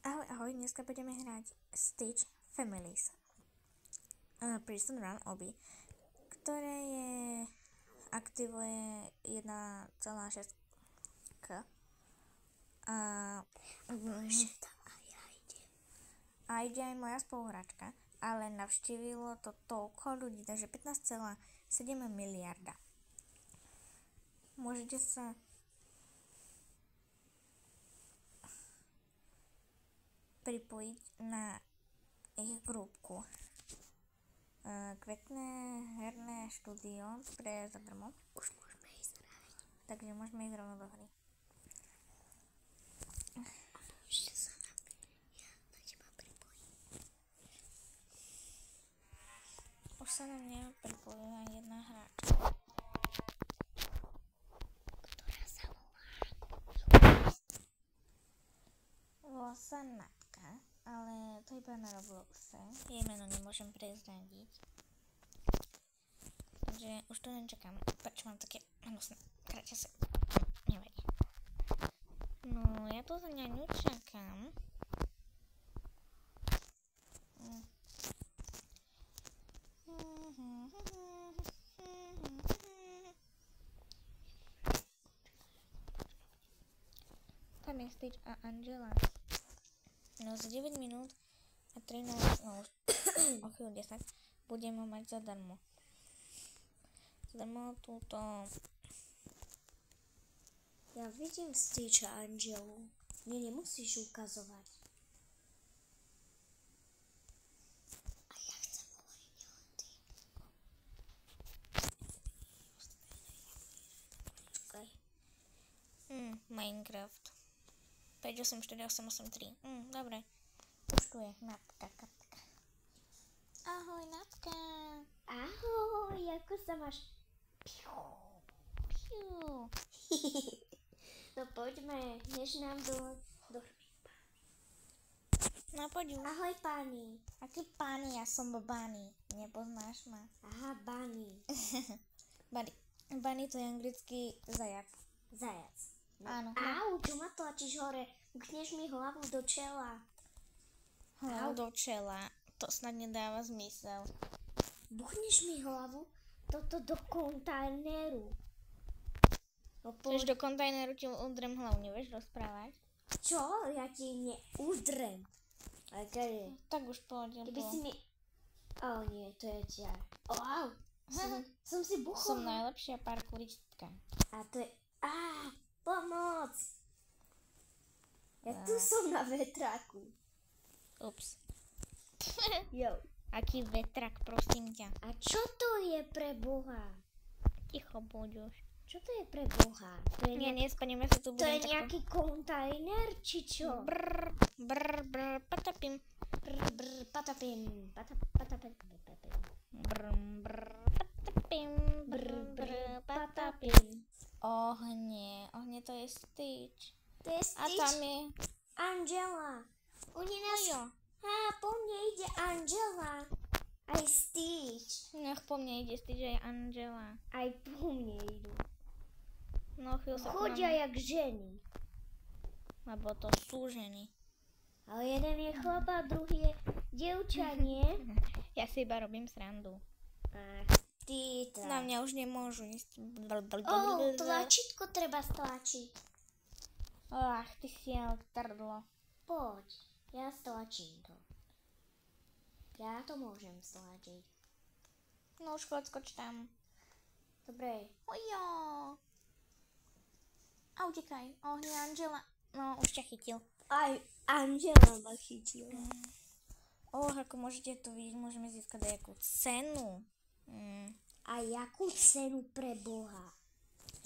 Ahoj, ahoj, dneska budeme hrať Stitch Families. Prison Run Obi, ktoré aktivuje 1,6 k. A ide aj moja spoluhráčka, ale navštívilo to toľko ľudí, takže 15,7 miliarda. Môžete sa pripojiť na ich grupku. Kvetné herné štúdio pre zadarmo. Už môžeme ísť hrať. Takže môžeme ísť rovno do hry. Ešte sa ja na teba pripojím. Už sa na mňa pripojila jedna hráčka, Ktorá sa volá sa Natka, ale to iba na Robloxe. Jej meno nemôžem prezradiť. Takže už tu nečakám. Prečo mám také hnusné kraťase? Nevadí. No, ja tu za ňaňu čakám. Tam je Stitch a Angela. No za 9 minút a 13, no o chvíľu 10 budeme mať zadarmo. Zadarmo túto. Ja vidím Stitcha a Angelu. Mne nemusíš ukazovať. A ja chcem ovojňovať ty. Čakaj. Minecraft. 584883. Dobre. Už tu je Natka, Katka. Ahoj, Natka. Ahoj, ako sa máš? Piu. No poďme, než nám do No poď už. Ahoj, páni. Aký páni? Ja som Bunny. Nepoznáš ma? Aha, Bunny. Bunny. Bunny to je anglický zajac. Zajac. Áno. Au, čo ma tlačíš hore? Ukneš mi hlavu do čela. Hlavu do čela. To snad nedáva zmysel. Buchneš mi hlavu toto do kontajneru. Chceš do kontajneru ti udrem hlavu, nevieš rozprávať? Čo? Ja ti neudrem. Tak už poď. Keby si mi... O nie, to je ťar. Au, som si buchol. Som najlepšia parkouristka. A to je... Pomoc! Ja tu som na vetráku. Ups. Jo. Aký vetrak, prosím ťa. A čo to je pre Boha? Ticho buď už. Čo to je pre Boha? To je, Nespadneme sa tu to je nejaký kontajner, či čo? Brr, patapim. Patapim. Patapim. Ohne to je Stitch. To je A Stitch. tam je... Angela. Oni nás... Jo. Po mne ide Angela. Aj Stitch. Nech po mne ide Stitch aj Angela. Aj po mne idú. No chvíľu sa Chodia jak ženy. Lebo to sú ženy. Ale jeden je chlap a druhý je dievča, nie? Ja si iba robím srandu. Ach, ty to. Na mňa už nemôžu ísť. Tlačítko treba stlačiť. Ach, ty si trdlo. Poď, ja stlačím to. Ja to môžem stlačiť. No už skoč tam. Dobre. Ojo. A utekaj. Ohni Angela. No, už ťa chytil. Aj Angela ma chytila. Ako môžete to vidieť, môžeme získať nejakú cenu. A jakú cenu pre Boha?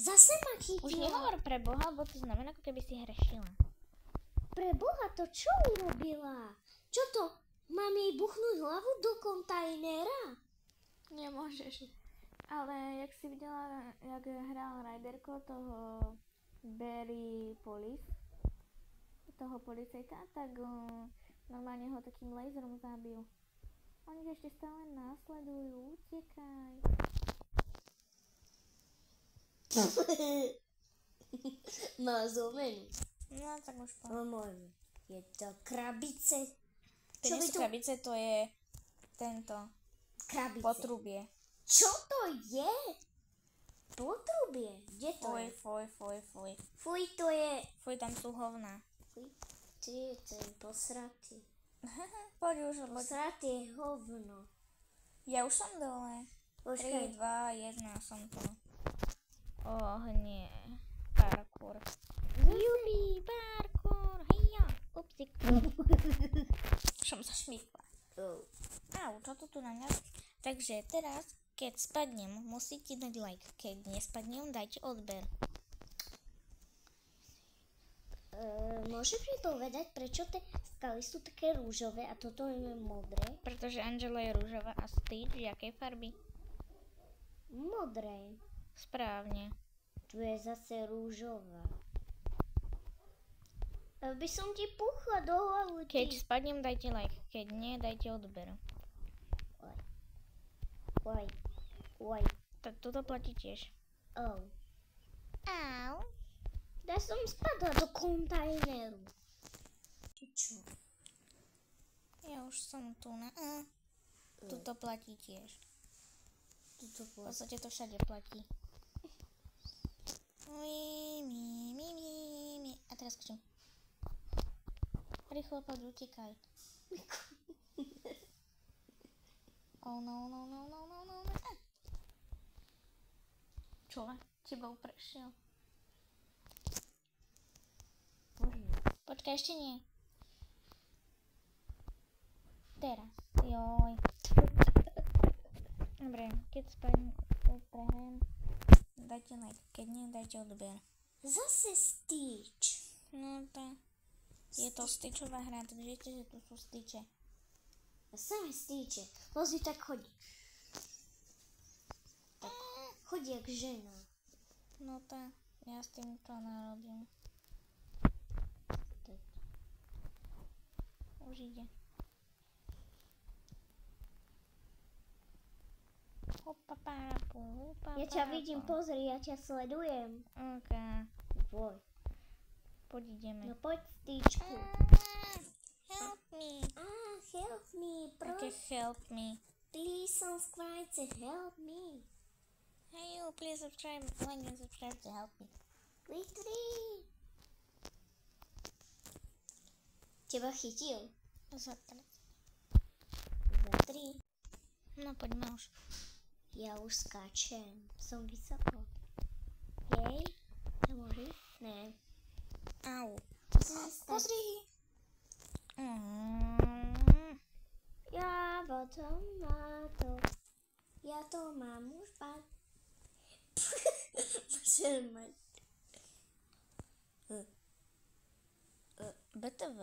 Zase ma chytila. Už nehovor pre Boha, lebo to znamená, ako keby si hrešila. Pre Boha to čo urobila? Čo to? Mám jej buchnúť hlavu do kontajnera? Nemôžeš. Ale jak si videla, jak hral Ryderko toho Barry Police, toho policajta, tak normálne ho takým laserom zabil. Oni ešte stále následujú, utekaj. Má zomenu. No tak už No môžeme. Je to krabice. To nie sú krabice, to je tento Krabice. potrubie. Čo to je? Potrubie. Kde to je? Fuj. Fuj, to je... Fuj, tam sú hovná. Fuj, ty je ten posratý. Poď už, loď. Posratý je hovno. Ja už som dole. 3, Počkaj. 2, 1, som tu. Nie. Parkour. Jubi, parkour. Hejja. Upsik. Som sa šmykla. Au, čo to tu na mňa? Takže teraz, keď spadnem, musíte dať like. Keď nespadnem, dajte odber. Môžeš mi povedať, prečo tie skaly sú také rúžové a toto je modré? Pretože Angela je rúžová a Stitch jakej farby? Modré. Správne. Tu je zase rúžová. Aby som ti puchla do hlavu. Keď spadnem, dajte like. Keď nie, dajte odber. Oj. Tak toto platí tiež. Au. Au. Ja som spadla do kontajneru. Čo? Ja už som tu na A. Tuto platí tiež. V podstate to všade platí. A teraz skočím. Rýchlo poď, utekaj. Oh no. Čo? Tebou prešiel. Počkaj, ešte nie. Teraz. Joj. Dobre, keď spadnem, prehrajem, dajte like. Keď nie, dajte odber. Zase Stitch. No to je to Stitchová hra, takže viete, že tu sú Stitche. Samé Stitche. Pozri, tak chodí. Tak chodí jak žena. No to ja s tým to narodím. Už ide. Ja ťa vidím, pozri, ja ťa sledujem. Ok. Poď. Poď ideme. No poď, Stitchku. Help me. Help me, Okay, help me. Please subscribe to help me. Hey you, please subscribe, like and subscribe to help me. Quickly. Teba chytil. Za 3. Za 3. No poďme už. Ja už skáčem. Som vysoko. Jej? To môže? Ne. Au. Pozri. Ja potom má to. Ja to mám už bať. Môžem mať. BTV.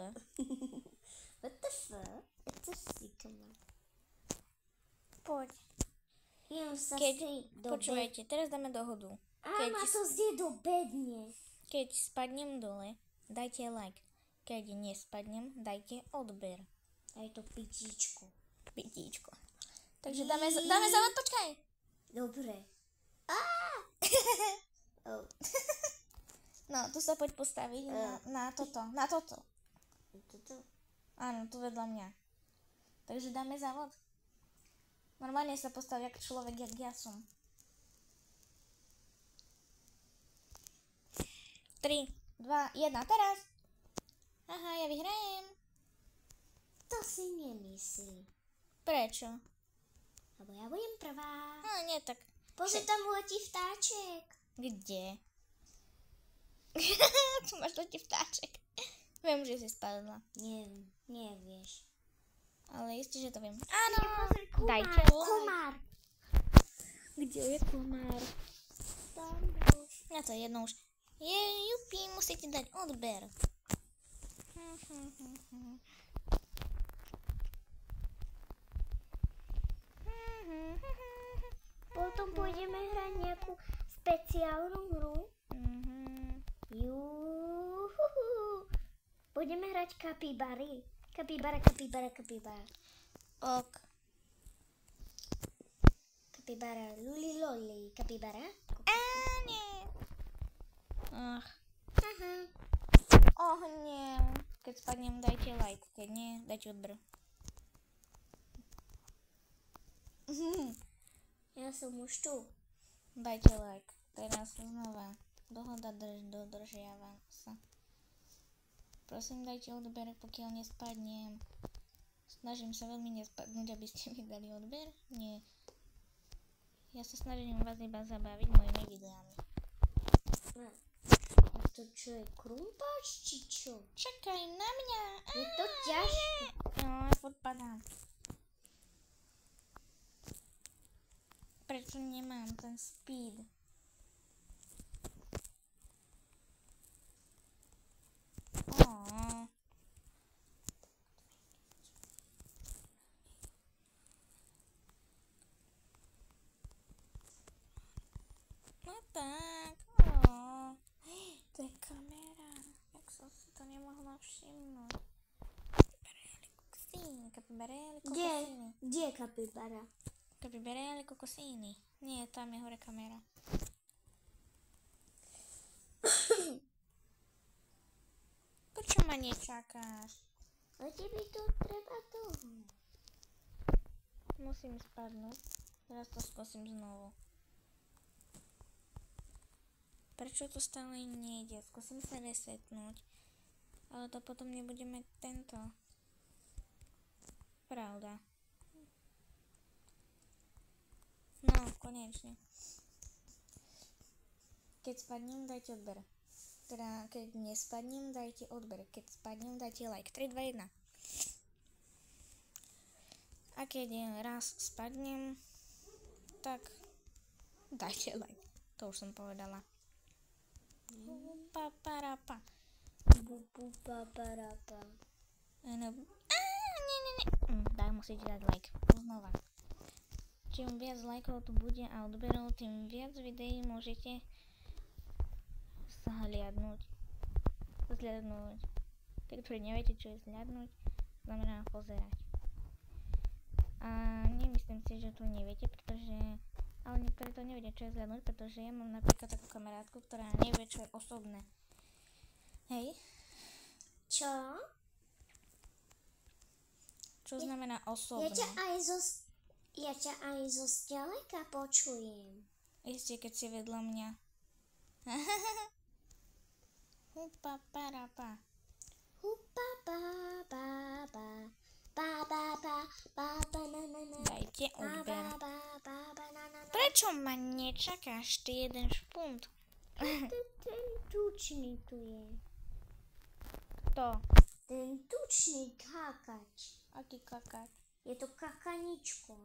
WTF? To si to má. Poď. Ja už sa Počúvajte, teraz dáme dohodu. Ma to zje do bedne. Keď spadnem dole, dajte like. Keď nespadnem, dajte odber. Daj to pitíčko. Pitíčko. Takže dáme závod, počkaj. Dobre. No, tu sa poď postaviť na toto. Na toto. Toto? Áno, tu vedľa mňa. Takže dáme závod. Normálne sa postav jak človek, jak ja som. 3, 2, 1, teraz. Aha, ja vyhrajem. To si nemyslí. Prečo? Lebo ja budem prvá. Nie tak. Pozri, tam letí vtáček. Kde? Tu máš letí vtáček. Viem, že si spadla. Nevieš. Ale isté, že to viem. Áno, Dajte komár. Kde je komár? Tam. Ja to jedno už. Jupi, musíte dať odber. Potom pôjdeme hrať nejakú špeciálnu hru. Pôjdeme hrať kapibary. Kapibara. Ok. Kapibara, luli, kapibara. Nie. Ach. Aha. Nie. Keď Keď spadnem, dajte like. Keď nie, dajte odber. Ja som už tu. Dajte like. Teraz znova. Dohoda dodržiava sa. Prosím, dajte odber, pokiaľ nespadnem. Snažím sa veľmi nespadnúť, aby ste mi dali odber. Nie. Ja sa snažím vás iba zabaviť mojimi videami. A to čo je krumpáč, či čo? Čakaj na mňa. Je to ťažké. No, ja podpadám. Prečo nemám ten speed? No tak. To je kamera. Jak som si to nemohla všimnúť. Kapibarelli kokosíny. Kde je kapibara? Kapibarelli kokosíny. Nie, tam je hore kamera. Prečo ma nečakáš? A tebe to treba toho. Musím spadnúť. Teraz to skúsim znovu. Prečo to stále nejde? Skúsim sa resetnúť. Ale to potom nebudeme tento. Pravda. No, konečne. Keď spadnem, dajte odber. Teda, keď nespadnem, dajte odber. Keď spadnem, dajte like. 3, 2, 1. A keď raz spadnem, tak dajte like. To už som povedala. Paparapa. Paparapa. Nie. Daj, musíte dať like. Znova. Čím viac lajkov tu bude a odberov, tým viac videí môžete zhliadnúť. Tí, ktorí neviete, čo je zhliadnúť, znamená pozerať. A nemyslím si, že to neviete, ale niektorí to nevedia, čo je zhliadnúť, pretože ja mám napríklad takú kamarátku, ktorá nevie, čo je osobné. Hej? Čo? Čo znamená osobné? Ja ťa aj zo zďaleka počujem. Ešte keď si vedľa mňa. Hupa parapa. Hupa ba ba ba ba ba ba ba ba na na na. Dajte odber. Ba ba ba na na na. Prečo ma nečakáš, ty jeden špunt? Ten tučný tu je. Kto? Ten tučný kakač. Aký kakač? Je to kakaničko.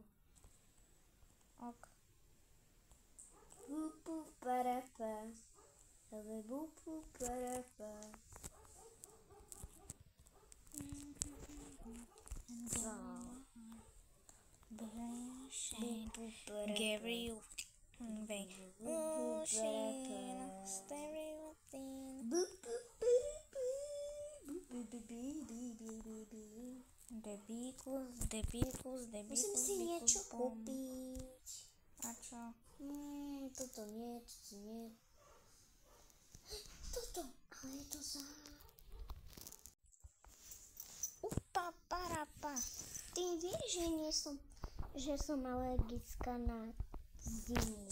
Ok. Bupu parapa. Bupu parapa. Gary Ocean, stereotyp. Debikus. Musím si niečo kúpiť. A čo? Toto nie. Toto, ale je to za... Upa parapa. Ty vieš, že som alergická na zimu.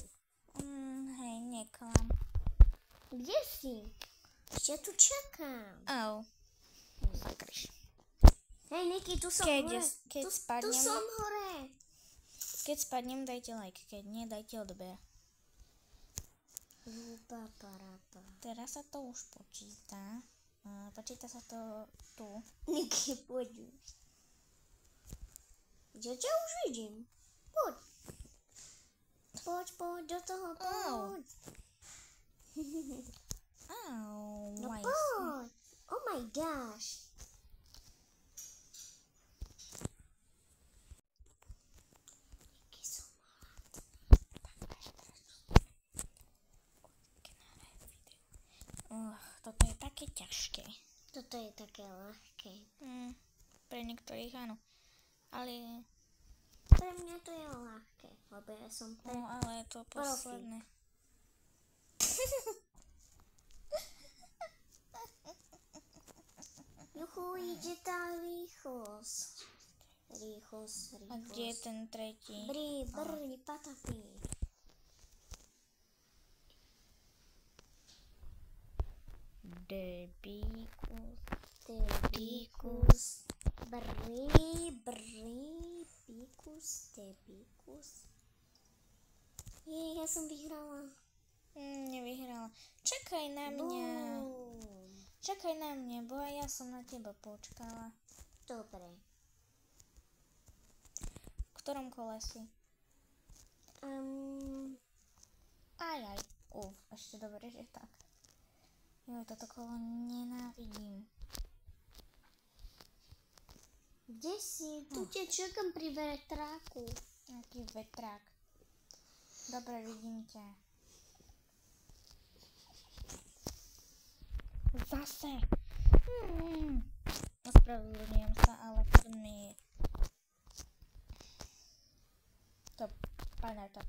Hej, neklam. Kde si? Ešte tu čakám. Au. Zakryš. Hej, Niky, tu som Keď hore. spadnem, Tu som hore. Keď spadnem, dajte like. Keď nie, dajte odber. Parapa. Teraz sa to už počíta. Počíta sa to tu. Niky, poď už. Ja ťa už vidím. Poď. Poď, do toho poď. Au. No poď. Oh my gosh. Jaký som Toto je také ťažké. Toto je také ľahké. Pre niektorých áno. Ale... Pre mňa to je ľahké, lebo ja som No ale to posledné. Juchu, ide tá rýchlosť. Rýchlosť. A kde je ten tretí? Brý, patapí. Debíkus. Debíkus. Bíkus, debíkus. Ja som vyhrala. Nevyhrala. Čakaj na mňa. Bum. Čakaj na mňa, bo aj ja som na teba počkala. Dobre. V ktorom kole si? Aj. Ešte dobre, že tak. Jo, toto kolo nenávidím. Kde si? Tu ťa čakám pri vetráku. Aký vetrák. Dobre, vidím ťa. Zase. Ospravedlňujem sa, ale furt mi je to padá tá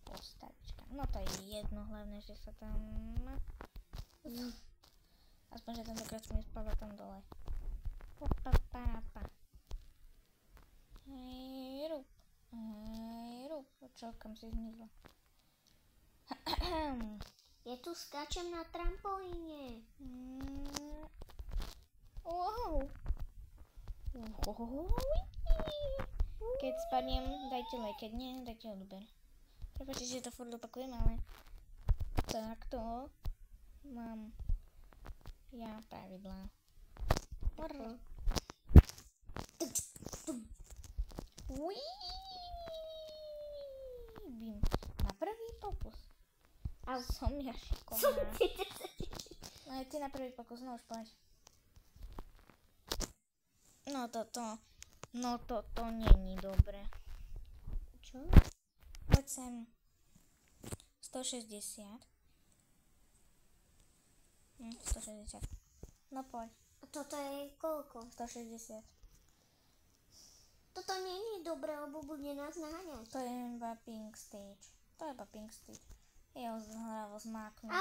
postavička. No to je jedno, hlavne, že sa tam... Aspoň, že tentokrát som nespadla tam dole. Hej, rúb. Čo, kam si zmizla? Ja tu skáčem na trampolíne. Wow. Keď spadnem, dajte like, keď nie, dajte odber. Prepáčte, že to furt opakujem, ale takto mám ja pravidlá. Bím. Na prvý pokus. A som ja šikovná. No aj ty na prvý pokus, no už poď. No toto není dobre. Čo? Poď sem. 160. 160. No poď. A toto je koľko? 160. Toto nie je dobré, lebo bude nás naháňať. To je iba pink stage. Ja ho zhlavo zmáknu. A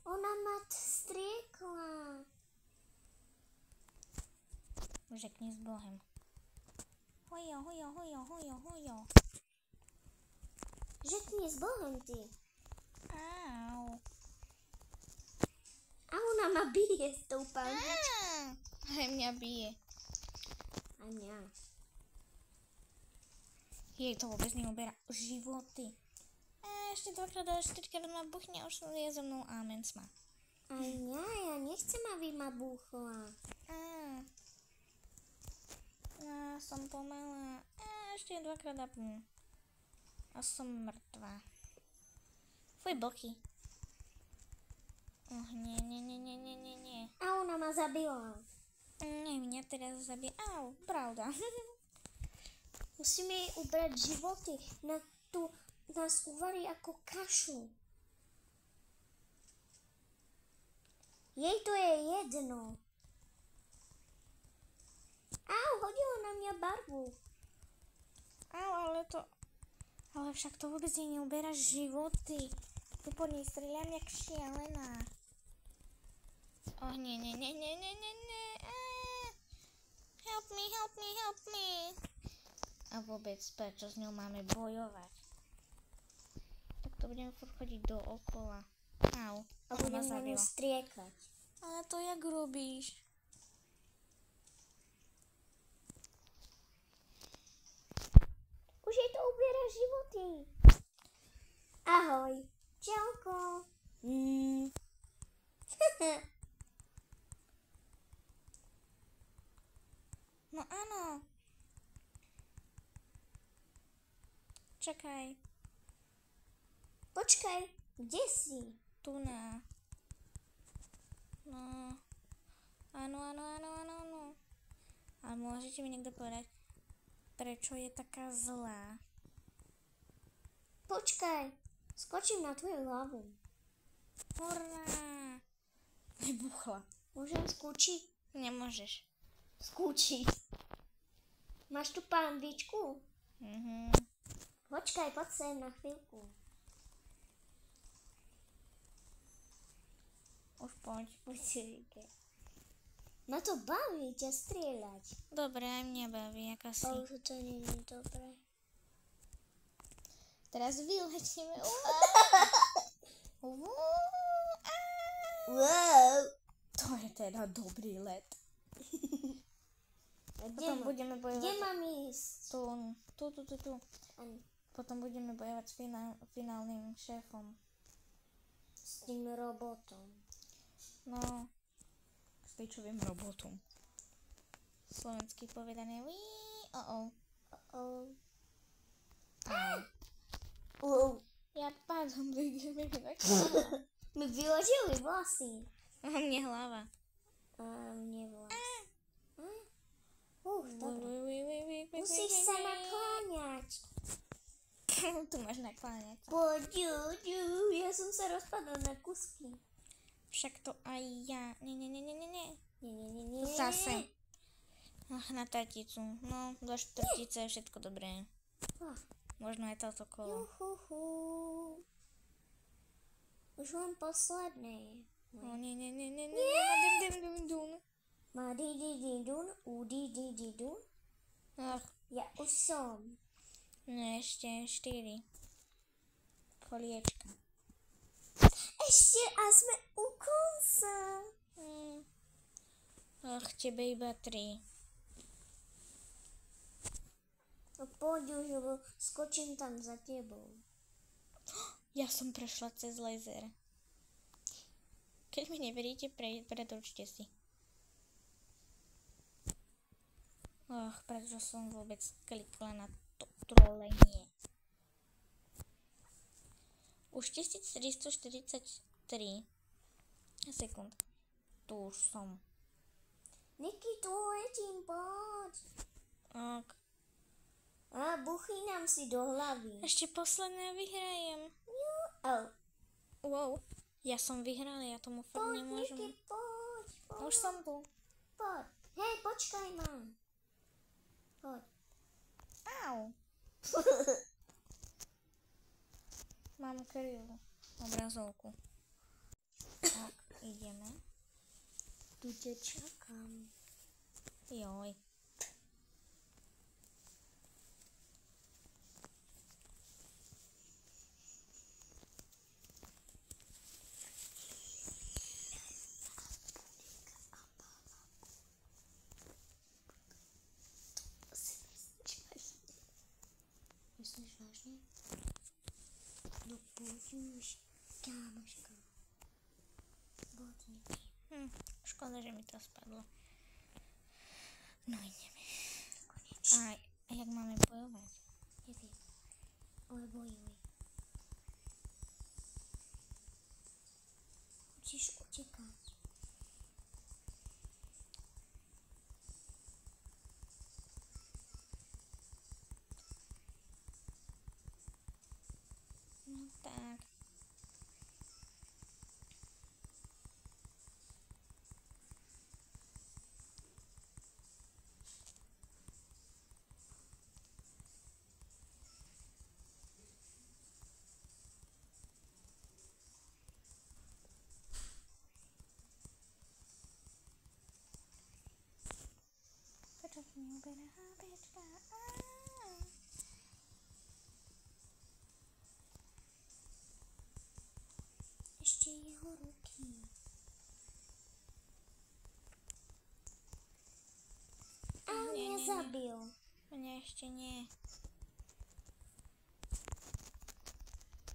ona ma striekla. Řekni s Bohem. Hojo. Řekni s Bohem, ty. Au. A ona ma bije s tou palničkou. Aj mňa bije. A mňa. Jej to vôbec neuberá životy. Ešte dvakrát a štyrikrát ma buchne, už je so mnou amen sma. A mňa, ja nechcem, aby ma buchla. Som pomalá. Ešte dvakrát a pum. A som mŕtva. Fuj, boky. Nie. A ona ma zabila. Nie, mňa teraz zabije. Au, pravda. Musíme jej ubrať životy. Nás uvarí ako kašu. Jej to je jedno. Au, hodila na mňa barvu. Au, ale však to vôbec jej neuberá životy. Ty po nej streľam jak šialená. Nie. Help me. A vôbec, prečo s ňou máme bojovať? Tak to budeme furt chodiť dookola. Au, A budem na ňu striekať. Ale to jak robíš? Už jej to ubiera životy. Ahoj. Čauko. No áno. Čakaj. Počkaj, kde si? Tu na. No. Áno. A môžete mi niekto povedať, prečo je taká zlá? Počkaj, skočím na tvoju hlavu. Hurá! Vybuchla. Môžem skúčiť? Nemôžeš. Skúčiť. Máš tu pánvičku? Počkaj, poď sem na chvíľku. Už poď. Poď si, Ma to baví ťa strieľať. Dobre, aj mňa baví, aká si. To nie je dobré. Teraz vyletíme. Wow. To je teda dobrý let. A Potom budeme bojovať. Kde mám ísť? Tu. Potom budeme bojovať s finálnym šéfom. S tým robotom. No, s pičovým robotom. Slovensky povedané. Au. Ja pádom ideme inak. Mi vyložili vlasy. A mne hlava. A mne vlasy. Dobre. Musíš sa nakláňať. Tu máš nakláňať. Poď, ja som sa rozpadla na kusky. Však to aj ja. Nie. Nie. Zase. Ach, na taticu. No, do štvrtice je všetko dobré. Možno aj toto kolo. Juhuhu. Už len posledné. No, nie. Ma di-di-di-dun, u-di-di-di-dun. Ach, Ja už som. no ešte 4 koliečka. Ešte a sme u konca. Ach, tebe iba 3. No poď už, lebo skočím tam za tebou. Ja som prešla cez laser. Keď mi neveríte, pretočte si. Ach, prečo som vôbec klikla na to trolenie. Už 1343 sekúnd. Tu už som. Niky, tu letím, poď. Ok. A buchy nám si do hlavy. Ešte posledné vyhrajem. Wow. Ja som vyhrala, ja tomu fakt Poď, nemôžem. Niky, poď. Už som tu. Poď. Hej, počkaj ma. Poď. Au. Mám krivú obrazovku. Tak, ideme. Tu ťa čakám. Joj. Myslíš vážne? No poď už, kámoška. Bodni. Škoda, že mi to spadlo. No ideme. Konečne. A jak máme bojovať? Neviem. Ale bojuj. Musíš utekať. No tak. Prečo si neuberá hápečka? Ešte jeho ruky. A mňa zabil. Mňa ešte nie.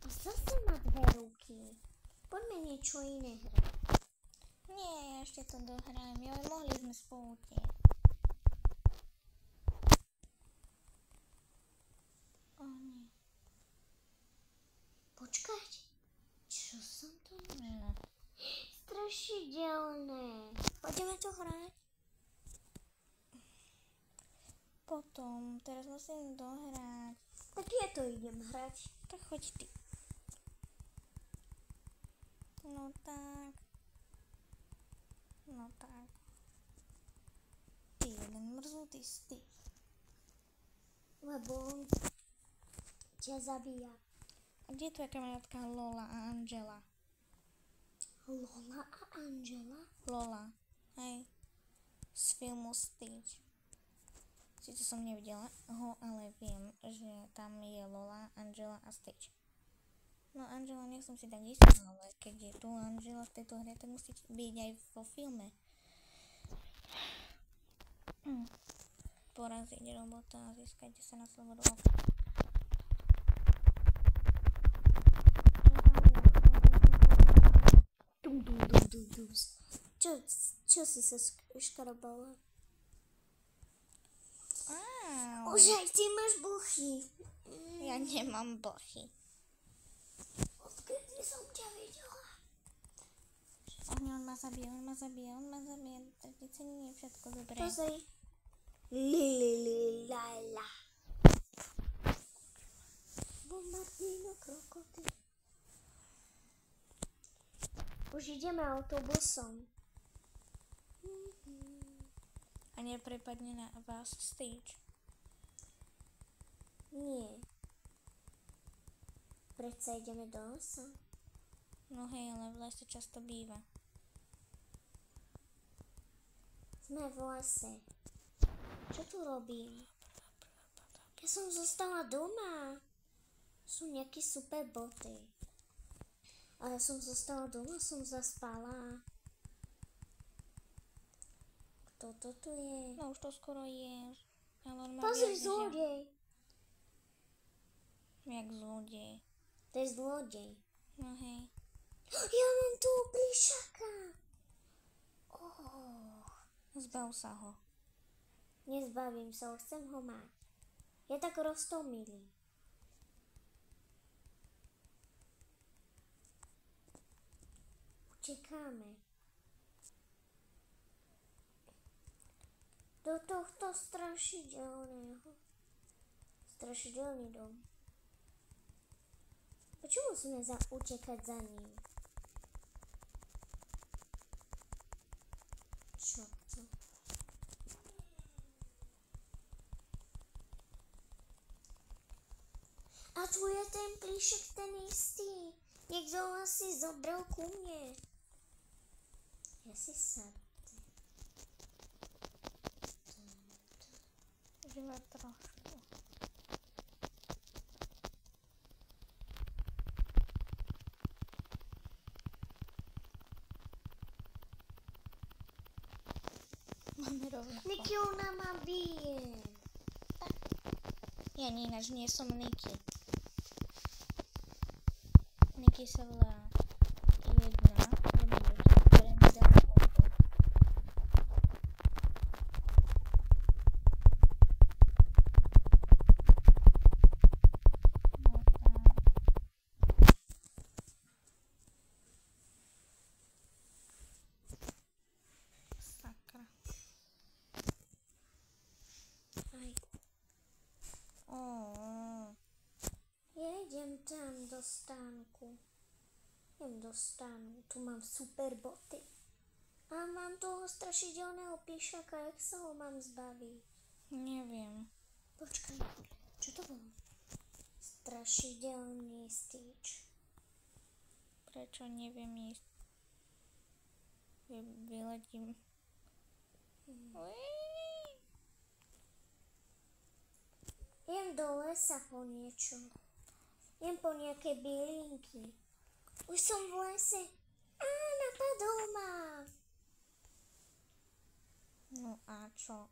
A zase má 2 ruky. Poďme niečo iné hrať. Nie, ja ešte to dohrajem. Jo, mohli sme spolu tieť. O nie. Počkať. Čo som to No. strašidelné. Poďme to hrať. Potom, teraz musím dohrať. Tak ja to idem hrať. Tak choď ty. No tak. No tak. Ty jeden mrzutý styk. Lebo on ťa zabíja. A kde je tvoja kamarátka Lola a Angela? Lola a Angela? Lola. Hej. z filmu Stitch. Sice som nevidela ho, ale viem, že tam je Lola, Angela a Stitch. No Angela, nie som si tak istá, ale keď je tu Angela v tejto hre, tak musí byť aj vo filme. Poraziť robota a získajte sa na slobodu. Čo si sa škarabala? Wow. Už aj ty máš blchy. Ja nemám blchy. Odkedy som ťa videla? On ma zabije. Tak teď nie je všetko dobré. Pozri. Lilililala. Bombardino krokoty. Už ideme autobusom. A neprepadne na vás Stitch. Nie. Predsa ideme do lesa. No hej, ale v lese často býva. Sme v lese. Čo tu robím? Ja som zostala doma. Sú nejaké super boty. A ja som zostala doma, som zaspala. Kto to tu je? No už to skoro je. Ale on má Pozri, viac, zlodej. Jak zlodej. To je zlodej. No hej. Ja mám tu plišaka. Zbav sa ho. Nezbavím sa ho, chcem ho mať. Je tak roztomilý. Utekáme. Do tohto strašidelný dom. Prečo musíme utekať za ním? Čo to? A tu je ten plíšek, ten istý. Niekto ho asi zobral ku mne. Ja si sadne. Živé trošku. Máme rovnako. Niky, ona ma bije. Ja ináč nie som Niky. Niky sa volá jedna od ľudí, ktoré mi dala ombu. No tak. Sakra. Aj. Ja idem tam do stánku. Idem do stánu. Tu mám super boty. A mám toho strašidelného píšaka. Jak sa ho mám zbaviť? Neviem. Počkaj. Čo to bolo? Strašidelný Stitch. Prečo neviem ísť? Vyletím. Idem do lesa po niečo. Idem po nejaké bylinky. Už som v lese. Á, napadol ma. No a čo?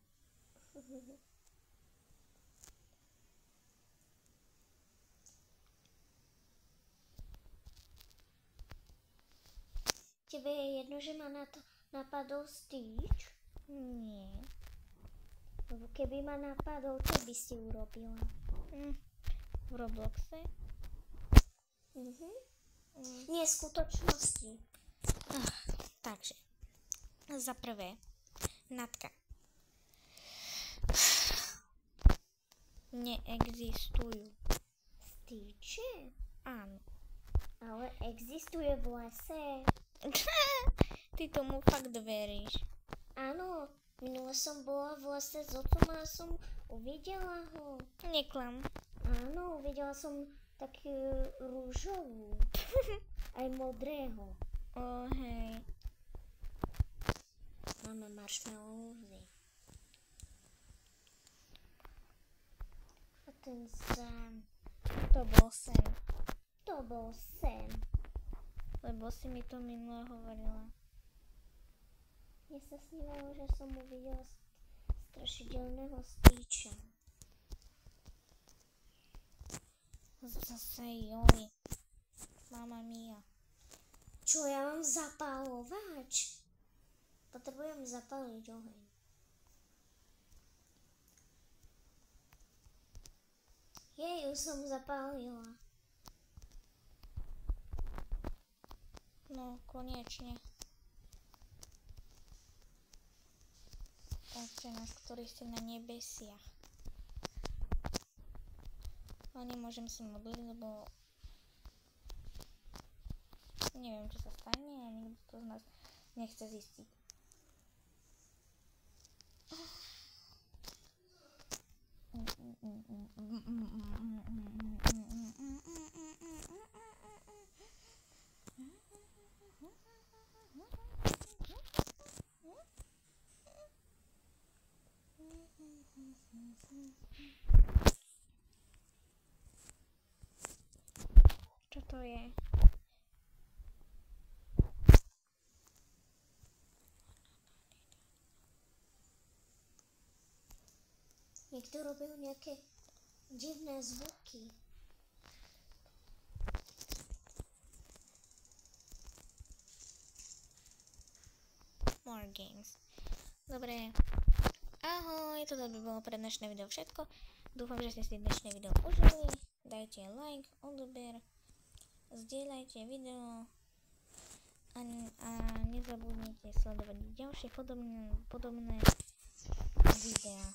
Tebe je jedno, že ma napadol Stitch? Nie. Lebo keby ma napadol, čo by si urobila? V Robloxe? Nie, v skutočnosti. Takže. Za prvé. Natka. Neexistujú. Stitche? Áno. Ale existuje v lese. Ty tomu fakt veríš. Áno, minule som bola v lese s otcom a som uvidela ho. Neklam. Áno, uvidela som taký rúžovú. Aj modrého. Hej. Máme marshmallowy. A ten sen. To bol sen. To bol sen. Lebo si mi to minule hovorila. Mne sa snívalo, že som uvidela strašidelného Stitcha. Zase joj. Mama mia. Čo, ja mám zapálovač? Potrebujem zapáliť oheň. Jej, už som zapálila. No, konečne. Otče náš, ktorý si na nebesiach. Ale nemôžem sa modliť, lebo neviem, čo sa stane a nikto to z nás nechce zistiť. Čo to je? Niekto robil nejaké divné zvuky. More games. Dobre. Ahoj, toto by bolo pre dnešné video všetko. Dúfam, že ste si dnešné video užili. Dajte like, odober, zdieľajte video a nezabudnite sledovať ďalšie podobné videá.